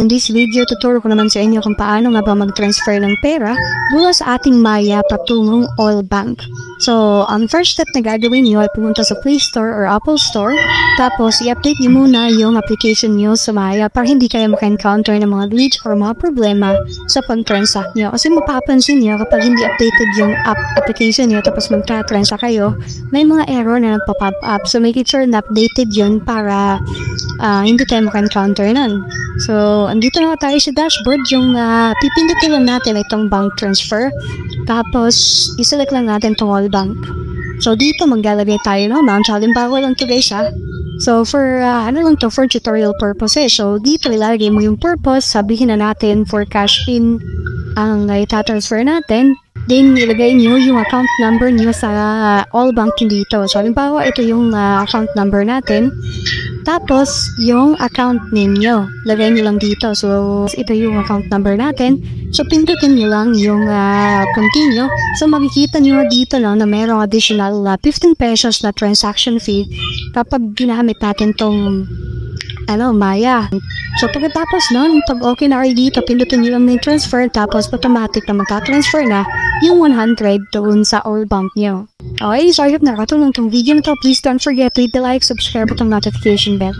In this video, tuturo ko naman sa inyo kung paano nga ba mag-transfer ng pera mula sa ating Maya patungong All Bank. So, ang first step na gagawin nyo ay pumunta sa Play Store or Apple Store. Tapos, i-update nyo muna yung application nyo sa Maya para hindi kayo maka-encounter ng mga glitch or mga problema sa pag-transact nyo. Kasi mapapansin nyo kapag hindi updated yung application nyo tapos mag-transact kayo, may mga error na nagpa-pop up. So, make it sure na updated yun para hindi tayo maka-encounter nun. So, andito na tayo sa dashboard. Yung pipindutin lang natin itong bank transfer. Tapos, iselect lang natin itong All Bank. So, dito maglalagay tayo ng amount. Halimbawa lang ito guys ha. So, for for tutorial purposes. So, dito ilalagay mo yung purpose. Sabihin na natin for cash in ang itatransfer natin. Then, ilagay nyo yung account number nyo sa All Banking dito. So, halimbawa, ito yung account number natin. Tapos, yung account name nyo. Lagay nyo lang dito. So, ito yung account number natin. So, pindutin nyo lang yung continue. So, makikita nyo dito lang na mayroong additional 15 pesos na transaction fee kapag ginamit natin tong Maya. So, pagkatapos nun, pag okay na kayo dito, pindutin nyo lang yung transfer, tapos automatic na magka-transfer na yung 100 doon sa All Bank nyo. Okay, so I hope nakatulong tong video na to. Please don't forget to hit the like, subscribe at ang notification bell.